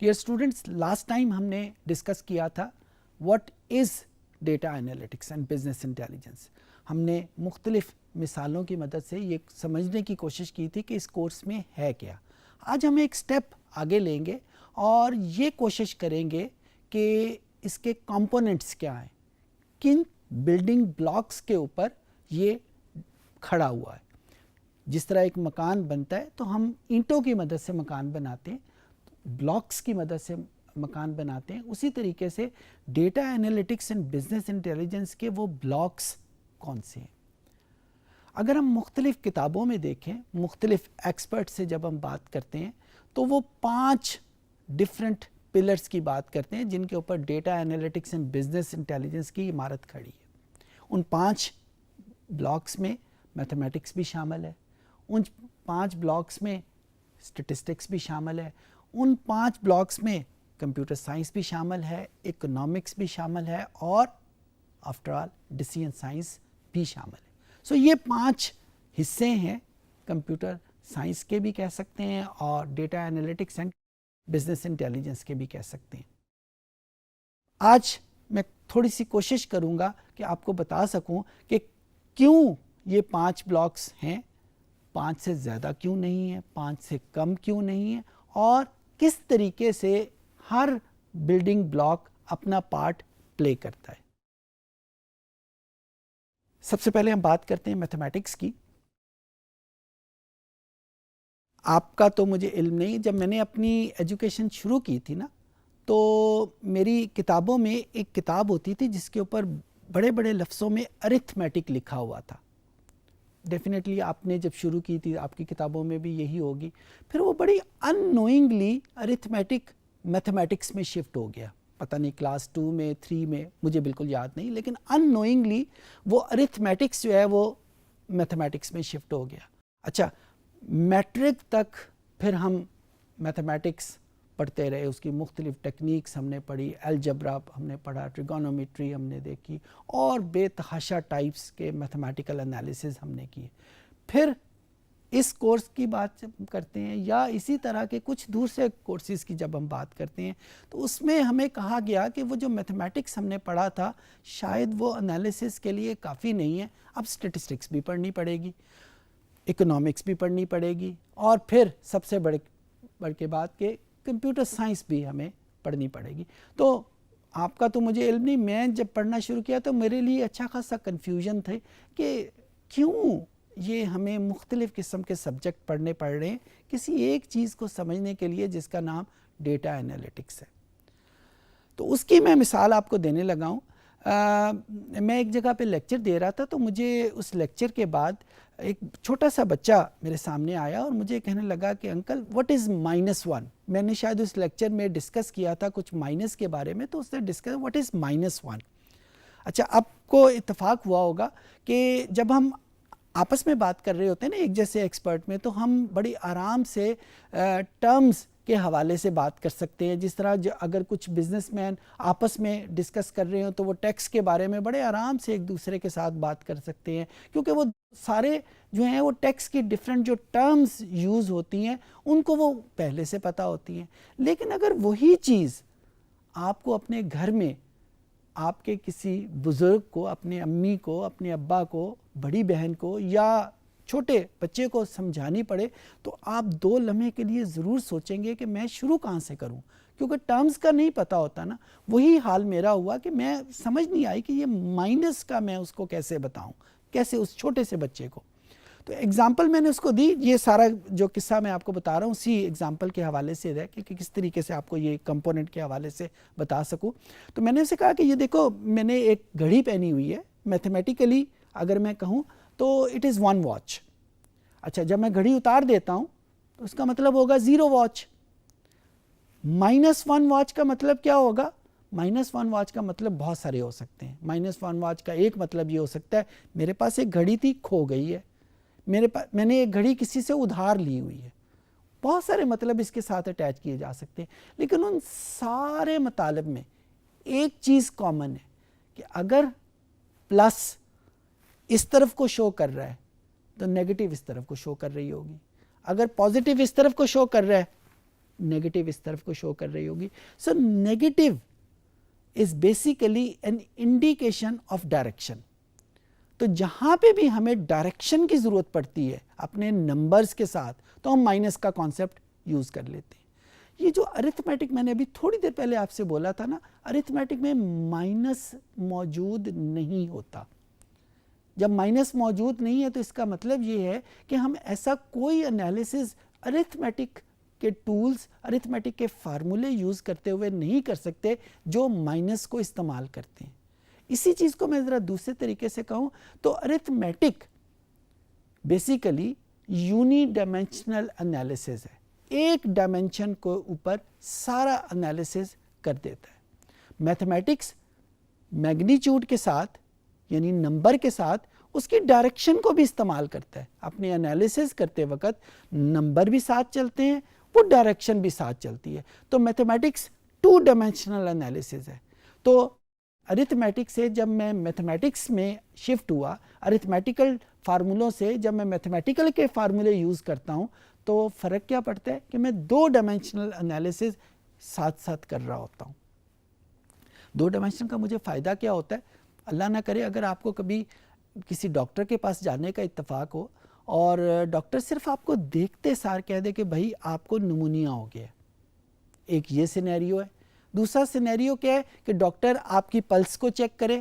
Dear students, last time ہم نے discuss کیا تھا what is data analytics and business intelligence. ہم نے مختلف مثالوں کی مدد سے یہ سمجھنے کی کوشش کی تھی کہ اس کورس میں ہے کیا. آج ہم ایک سٹیپ آگے لیں گے اور یہ کوشش کریں گے کہ اس کے کمپوننٹس کیا ہیں، کن بلڈنگ بلاکس کے اوپر یہ کھڑا ہوا ہے. جس طرح ایک مکان بنتا ہے تو ہم اینٹوں کی مدد سے مکان بناتے ہیں، بلاکس کی مدد سے مکان بناتے ہیں، اسی طریقے سے data analytics and business intelligence کے وہ بلاکس کون سے ہیں. اگر ہم مختلف کتابوں میں دیکھیں، مختلف ایکسپرٹ سے جب ہم بات کرتے ہیں تو وہ 5 ڈفرینٹ پلرز کی بات کرتے ہیں جن کے اوپر data analytics and business intelligence کی عمارت کھڑی ہے. ان 5 بلاکس میں میتھمیٹکس بھی شامل ہے، ان 5 بلاکس میں اسٹیٹسٹکس بھی شامل ہے، ان 5 بلاکس میں کمپیوٹر سائنس بھی شامل ہے، اکنامکس بھی شامل ہے، اور آفٹر آل ڈیسیژن سائنس بھی شامل ہے. سو یہ 5 حصے ہیں، کمپیوٹر سائنس کے بھی کہہ سکتے ہیں اور data analytics and business intelligence کے بھی کہہ سکتے ہیں. آج میں تھوڑی سی کوشش کروں گا کہ آپ کو بتا سکوں کہ کیوں یہ 5 بلاکس ہیں، 5 سے زیادہ کیوں نہیں ہیں، 5 سے کم کیوں نہیں ہیں، اور کس طریقے سے ہر بلڈنگ بلاک اپنا پارٹ پلے کرتا ہے. سب سے پہلے ہم بات کرتے ہیں میتھمیٹکس کی. آپ کا تو مجھے علم نہیں، جب میں نے اپنی ایجوکیشن شروع کی تھی نا تو میری کتابوں میں ایک کتاب ہوتی تھی جس کے اوپر بڑے بڑے لفظوں میں ارتھمیٹک لکھا ہوا تھا. ڈیفینیٹلی آپ نے جب شروع کی تھی آپ کی کتابوں میں بھی یہی ہوگی. پھر وہ بڑی ان نوئنگلی ارتھمیٹک میتھمیٹکس میں شفٹ ہو گیا. پتہ نہیں کلاس 2 میں 3 میں مجھے بالکل یاد نہیں، لیکن ان نوئنگلی وہ ارتھمیٹکس جو ہے وہ میتھمیٹکس میں شفٹ ہو گیا. اچھا، میٹرک تک پھر ہم میتھمیٹکس پڑھتے رہے، اس کی مختلف ٹیکنیکس ہم نے پڑھی، الجبرا ہم نے پڑھا، ٹریگونومیٹری ہم نے دیکھی، اور بے تحاشا ٹائپس کے میتھمیٹیکل انالیسز ہم نے کیے. پھر اس کورس کی بات کرتے ہیں یا اسی طرح کے کچھ دوسرے کورسز کی جب ہم بات کرتے ہیں تو اس میں ہمیں کہا گیا کہ وہ جو میتھمیٹکس ہم نے پڑھا تھا شاید وہ انالیسز کے لیے کافی نہیں ہے، اب اسٹیٹسٹکس بھی پڑھنی پڑے گی، اکنامکس بھی پڑھنی پڑے گی، اور پھر سب سے بڑھ کے بات کہ کمپیوٹر سائنس بھی ہمیں پڑھنی پڑے گی. تو آپ کا تو مجھے علم نہیں، میں جب پڑھنا شروع کیا تو میرے لیے اچھا خاصا کنفیوژن تھے کہ کیوں یہ ہمیں مختلف قسم کے سبجیکٹ پڑھنے پڑ رہے ہیں کسی ایک چیز کو سمجھنے کے لیے جس کا نام ڈیٹا انالیٹکس ہے. تو اس کی میں مثال آپ کو دینے لگا ہوں. میں ایک جگہ پہ لیکچر دے رہا تھا تو مجھے اس لیکچر کے بعد ایک چھوٹا سا بچہ میرے سامنے آیا اور مجھے کہنے لگا کہ انکل واٹ از -1. میں نے شاید اس لیکچر میں ڈسکس کیا تھا کچھ مائنس کے بارے میں، تو اس نے ڈسکس واٹ از -1. اچھا، آپ کو اتفاق ہوا ہوگا کہ جب ہم آپس میں بات کر رہے ہوتے ہیں نا ایک جیسے ایکسپرٹ میں، تو ہم بڑی آرام سے ٹرمز کے حوالے سے بات کر سکتے ہیں. جس طرح اگر کچھ بزنس مین آپس میں ڈسکس کر رہے ہوں تو وہ ٹیکس کے بارے میں بڑے آرام سے ایک دوسرے کے ساتھ بات کر سکتے ہیں، کیونکہ وہ سارے جو ہیں وہ ٹیکس کی ڈفرینٹ جو ٹرمز یوز ہوتی ہیں ان کو وہ پہلے سے پتہ ہوتی ہیں. لیکن اگر وہی چیز آپ کو اپنے گھر میں آپ کے کسی بزرگ کو، اپنے امی کو، اپنے ابا کو، بڑی بہن کو یا چھوٹے بچے کو سمجھانی پڑے تو آپ 2 لمحے کے لیے ضرور سوچیں گے کہ میں شروع کہاں سے کروں، کیونکہ ٹرمز کا نہیں پتہ ہوتا نا. وہی حال میرا ہوا کہ میں سمجھ نہیں آئی کہ یہ مائنس کا میں اس کو کیسے بتاؤں، کیسے اس چھوٹے سے بچے کو. تو ایگزامپل میں نے اس کو دی. یہ سارا جو قصہ میں آپ کو بتا رہا ہوں اسی ایگزامپل کے حوالے سے ہے کہ کس طریقے سے آپ کو یہ کمپوننٹ کے حوالے سے بتا سکوں. تو میں نے اسے کہا کہ یہ دیکھو میں نے ایک گھڑی پہنی ہوئی ہے، میتھمیٹیکلی اگر میں کہوں تو اٹ از 1 واچ. اچھا، جب میں گھڑی اتار دیتا ہوں تو اس کا مطلب ہوگا 0 واچ. -1 واچ کا مطلب کیا ہوگا؟ -1 واچ کا مطلب بہت سارے ہو سکتے ہیں. -1 واچ کا ایک مطلب یہ ہو سکتا ہے میرے پاس ایک گھڑی تھی، کھو گئی ہے. میں نے ایک گھڑی کسی سے ادھار لی ہوئی ہے. بہت سارے مطلب اس کے ساتھ اٹیچ کیے جا سکتے ہیں، لیکن ان سارے مطالب میں ایک چیز کامن ہے کہ اگر پلس اس طرف کو شو کر رہا ہے تو نیگیٹو اس طرف کو شو کر رہی ہوگی، اگر پازیٹیو اس طرف کو شو کر رہا ہے نیگیٹو اس طرف کو شو کر رہی ہوگی. So negative is basically an indication of direction. تو جہاں پہ بھی ہمیں ڈائریکشن کی ضرورت پڑتی ہے اپنے نمبرز کے ساتھ تو ہم مائنس کا کانسیپٹ یوز کر لیتے ہیں. یہ جو ارتھمیٹک میں نے ابھی تھوڑی دیر پہلے آپ سے بولا تھا نا, ارتھمیٹک میں مائنس موجود نہیں ہوتا. جب مائنس موجود نہیں ہے تو اس کا مطلب یہ ہے کہ ہم ایسا کوئی انالیسز ارتھمیٹک کے ٹولز, ارتھمیٹک کے فارمولے یوز کرتے ہوئے نہیں کر سکتے جو مائنس کو استعمال کرتے ہیں. اسی چیز کو میں ذرا دوسرے طریقے سے کہوں تو arithmetic basically uni dimensional analysis ہے, ایک ڈائمینشن کو اوپر سارا انالیسز کر دیتا ہے. میتھمیٹکس میگنیچیوڈ کے ساتھ یعنی نمبر کے ساتھ اس کی ڈائریکشن کو بھی استعمال کرتا ہے. اپنے انالیسز کرتے وقت نمبر بھی ساتھ چلتے ہیں, وہ ڈائریکشن بھی ساتھ چلتی ہے. تو میتھمیٹکس 2 ڈائمینشنل انالیسز ہے. تو ارتھمیٹک سے جب میں میتھمیٹکس میں شفٹ ہوا, ارتھمیٹیکل فارمولوں سے جب میں میتھمیٹیکل کے فارمولے یوز کرتا ہوں تو فرق کیا پڑتا ہے کہ میں 2 ڈائمینشنل انالیسز ساتھ ساتھ کر رہا ہوتا ہوں. 2 ڈائمینشن کا مجھے فائدہ کیا ہوتا ہے, اللہ نہ کرے اگر آپ کو کبھی کسی ڈاکٹر کے پاس جانے کا اتفاق ہو اور ڈاکٹر صرف آپ کو دیکھتے سار کہہ دے کہ بھائی آپ کو نمونیا ہو گیا. ایک یہ سینیریو ہے. دوسرا سینیریو کیا ہے کہ ڈاکٹر آپ کی پلس کو چیک کرے,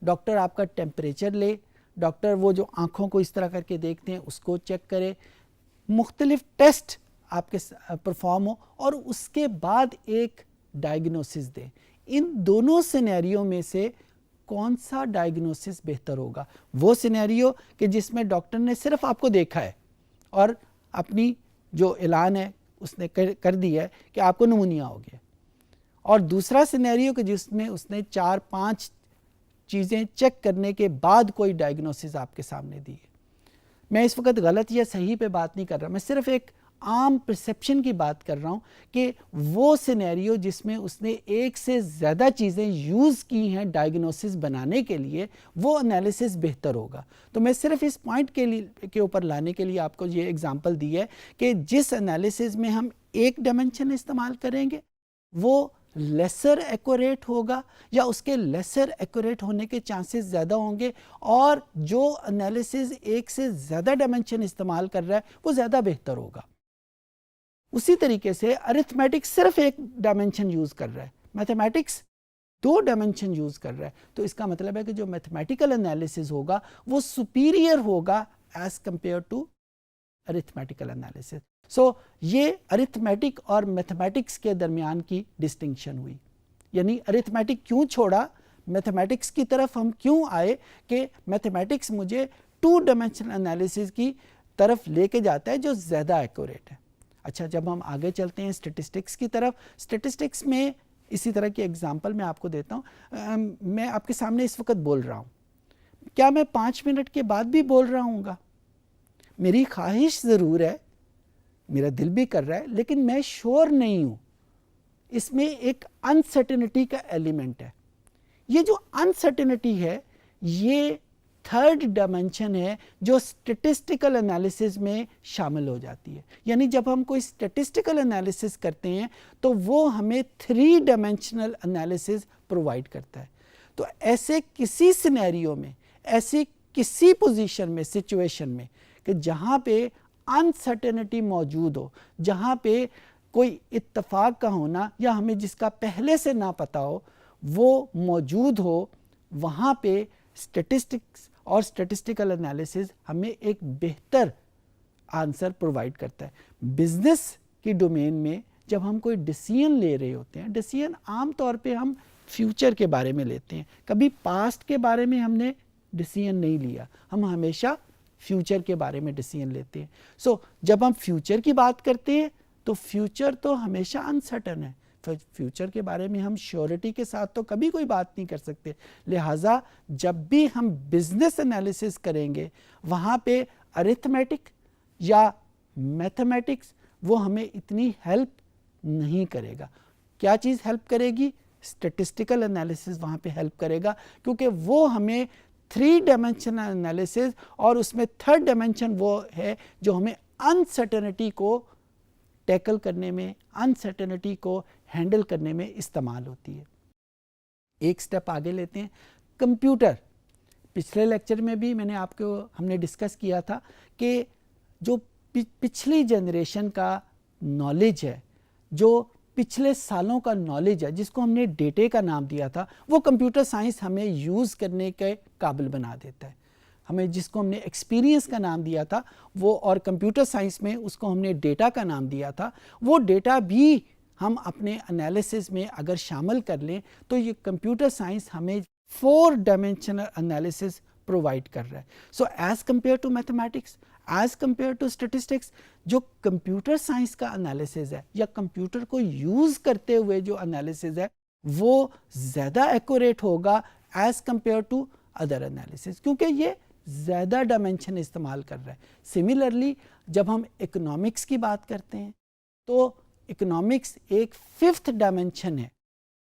ڈاکٹر آپ کا ٹیمپریچر لے, ڈاکٹر وہ جو آنکھوں کو اس طرح کر کے دیکھتے ہیں اس کو چیک کرے, مختلف ٹیسٹ آپ کے پرفارم ہو اور اس کے بعد ایک ڈائگنوسس دیں. ان دونوں سینیریو میں سے کون سا ڈائگنوسس بہتر ہوگا؟ وہ سینیریو کہ جس میں ڈاکٹر نے صرف آپ کو دیکھا ہے اور اپنی جو اعلان ہے اس نے کر دیا ہے کہ آپ کو نمونیا ہو گیا, اور دوسرا سینیریو کہ جس میں اس نے 4-5 چیزیں چیک کرنے کے بعد کوئی ڈائگنوسس آپ کے سامنے دی ہے. میں اس وقت غلط یا صحیح پہ بات نہیں کر رہا, میں صرف ایک عام پرسیپشن کی بات کر رہا ہوں کہ وہ سینیریو جس میں اس نے ایک سے زیادہ چیزیں یوز کی ہیں ڈائگنوسس بنانے کے لیے, وہ انالیسس بہتر ہوگا. تو میں صرف اس پوائنٹ کے اوپر لانے کے لیے آپ کو یہ اگزامپل دی ہے کہ جس انالیسس میں ہم ایک ڈائمینشن استعمال کریں گے وہ لیسر ایکوریٹ ہوگا یا اس کے لیسر ایکوریٹ ہونے کے چانسز زیادہ ہوں گے, اور جو انالیسز ایک سے زیادہ ڈائمینشن استعمال کر رہا ہے وہ زیادہ بہتر ہوگا. اسی طریقے سے ارتھمیٹک صرف ایک ڈائمینشن یوز کر رہا ہے, میتھمیٹکس 2 ڈائمینشن یوز کر رہا ہے. تو اس کا مطلب ہے کہ جو میتھمیٹیکل انالیسز ہوگا وہ سپیریئر ہوگا as compare to arithmetical analysis. So یہ ارتھمیٹک اور میتھمیٹکس کے درمیان کی ڈسٹنکشن ہوئی. یعنی ارتھمیٹک کیوں چھوڑا, میتھمیٹکس کی طرف ہم کیوں آئے کہ میتھمیٹکس مجھے 2 ڈائمینشنل انالیسز کی طرف لے کے جاتا ہے جو زیادہ ایکوریٹ ہے. اچھا, جب ہم آگے چلتے ہیں اسٹیٹسٹکس کی طرف, اسٹیٹسٹکس میں اسی طرح کی ایگزامپل میں آپ کو دیتا ہوں. میں آپ کے سامنے اس وقت بول رہا ہوں, کیا میں 5 منٹ کے بعد بھی بول رہا ہوں گا؟ میری خواہش ضرور ہے, میرا دل بھی کر رہا ہے, لیکن میں شور نہیں ہوں. اس میں ایک انسرٹنٹی کا ایلیمنٹ ہے. یہ جو انسرٹنٹی ہے یہ 3rd ڈائمینشن ہے جو اسٹیٹسٹیکل انالیسز میں شامل ہو جاتی ہے. یعنی جب ہم کوئی اسٹیٹسٹیکل انالیسز کرتے ہیں تو وہ ہمیں 3 ڈائمینشنل انالیسز پرووائڈ کرتا ہے. تو ایسے کسی سینیریو میں, ایسی کسی پوزیشن میں, سچویشن میں کہ جہاں پہ انسرٹنٹی موجود ہو, جہاں پہ کوئی اتفاق کا ہونا یا ہمیں جس کا پہلے سے نہ پتہ ہو وہ موجود ہو, وہاں پہ اسٹیٹسٹکس اور اسٹیٹسٹیکل انالیسز ہمیں ایک بہتر آنسر پرووائڈ کرتا ہے. بزنس کی ڈومین میں جب ہم کوئی ڈیسیژن لے رہے ہوتے ہیں, ڈیسیژن عام طور پہ ہم فیوچر کے بارے میں لیتے ہیں, کبھی پاسٹ کے بارے میں ہم نے ڈیسیژن نہیں لیا, ہم ہمیشہ فیوچر کے بارے میں ڈیسیژن لیتے ہیں. سو جب ہم فیوچر کی بات کرتے ہیں تو فیوچر تو ہمیشہ انسرٹن ہے, فیوچر کے بارے میں ہم شیورٹی کے ساتھ تو کبھی کوئی بات نہیں کر سکتے. لہٰذا جب بھی ہم بزنس انالیسس کریں گے وہاں پہ ارتھمیٹک یا میتھمیٹکس وہ ہمیں اتنی ہیلپ نہیں کرے گا. کیا چیز ہیلپ کرے گی؟ اسٹیٹسٹیکل انالیسس وہاں پہ ہیلپ کرے گا, کیونکہ وہ ہمیں 3 ڈائمینشنل انالیسس, اور اس میں 3rd ڈائمینشن وہ ہے جو ہمیں انسرٹنٹی کو ٹیکل کرنے میں، انسرٹنٹی کو ہینڈل کرنے میں استعمال ہوتی ہے۔ ایک سٹیپ آگے لیتے ہیں، کمپیوٹر۔ پچھلے لیکچر میں بھی ہم نے ڈسکس کیا تھا کہ جو پچھلی جنریشن کا نالج ہے، جو پچھلے سالوں کا نالج ہے، جس کو ہم نے ڈیٹے کا نام دیا تھا، وہ کمپیوٹر سائنس ہمیں یوز کرنے کے قابل بنا دیتا ہے۔ ہمیں جس کو ہم نے ایکسپیرینس کا نام دیا تھا وہ، اور کمپیوٹر سائنس میں اس کو ہم نے ڈیٹا کا نام دیا تھا، وہ ڈیٹا بھی ہم اپنے انالیسز میں اگر شامل کر لیں تو یہ کمپیوٹر سائنس ہمیں 4 ڈائمینشنل انالیسز پرووائڈ کر رہا ہے۔ So as compare to mathematics, as compare to statistics, جو کمپیوٹر سائنس کا انالیسز ہے یا کمپیوٹر کو یوز کرتے ہوئے جو انالیسز ہے وہ زیادہ ایکوریٹ ہوگا as compare to other analysis, کیونکہ یہ زیادہ ڈائمینشن استعمال کر رہا ہے۔ سملرلی جب ہم اکنامکس کی بات کرتے ہیں تو اکنامکس ایک 5th ڈائمینشن ہے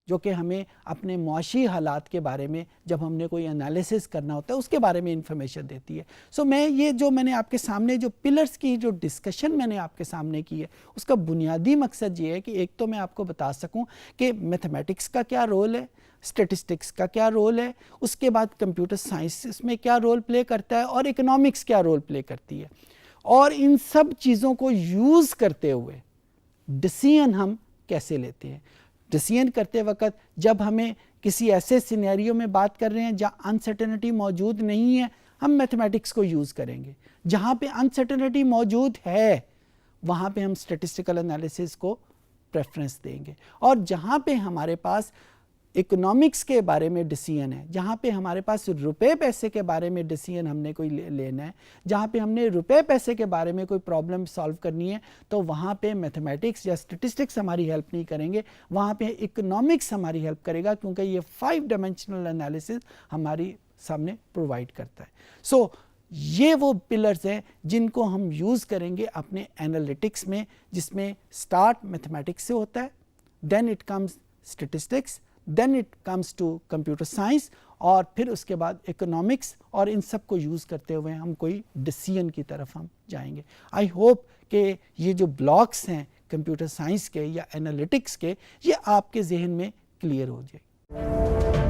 جو کہ ہمیں اپنے معاشی حالات کے بارے میں جب ہم نے کوئی انالیسس کرنا ہوتا ہے اس کے بارے میں انفارمیشن دیتی ہے۔ سو میں نے آپ کے سامنے جو پلرز کی جو ڈسکشن میں نے آپ کے سامنے کی ہے اس کا بنیادی مقصد یہ ہے کہ ایک تو میں آپ کو بتا سکوں کہ میتھمیٹکس کا کیا رول ہے، اسٹیٹسٹکس کا کیا رول ہے، اس کے بعد کمپیوٹر سائنس اس میں کیا رول پلے کرتا ہے، اور اکنامکس کیا رول پلے کرتی ہے، اور ان سب چیزوں کو یوز کرتے ہوئے ڈیسیژن ہم کیسے لیتے ہیں۔ ڈیسیژن کرتے وقت جب ہمیں کسی ایسے سینیریو میں بات کر رہے ہیں جہاں انسرٹنٹی موجود نہیں ہے، ہم میتھمیٹکس کو یوز کریں گے۔ جہاں پہ انسرٹنٹی موجود ہے وہاں پہ ہم اسٹیٹسٹیکل انالیسس کو پریفرنس دیں گے، اور جہاں پہ ہمارے پاس اکنامکس کے بارے میں ڈیسیژن ہے، جہاں پہ ہمارے پاس روپے پیسے کے بارے میں ڈیسیژن ہم نے کوئی لینا ہے، جہاں پہ ہم نے روپے پیسے کے بارے میں کوئی پرابلم سالو کرنی ہے، تو وہاں پہ میتھمیٹکس یا اسٹیٹسٹکس ہماری ہیلپ نہیں کریں گے، وہاں پہ اکنامکس ہماری ہیلپ کرے گا، کیونکہ یہ 5 ڈائمینشنل انالیسس ہماری سامنے پرووائڈ کرتا ہے۔ سو یہ وہ پلرز ہیں جن کو ہم یوز کریں گے اپنے انالیٹکس میں، جس میں سٹارٹ میتھمیٹکس سے ہوتا ہے، then it comes statistics, then it comes to computer science, اور پھر اس کے بعد اکنامکس، اور ان سب کو یوز کرتے ہوئے ہم کوئی ڈیسیژن کی طرف ہم جائیں گے۔ آئی ہوپ کہ یہ جو بلاکس ہیں کمپیوٹر سائنس کے یا انالیٹکس کے، یہ آپ کے ذہن میں کلیئر ہو جائے۔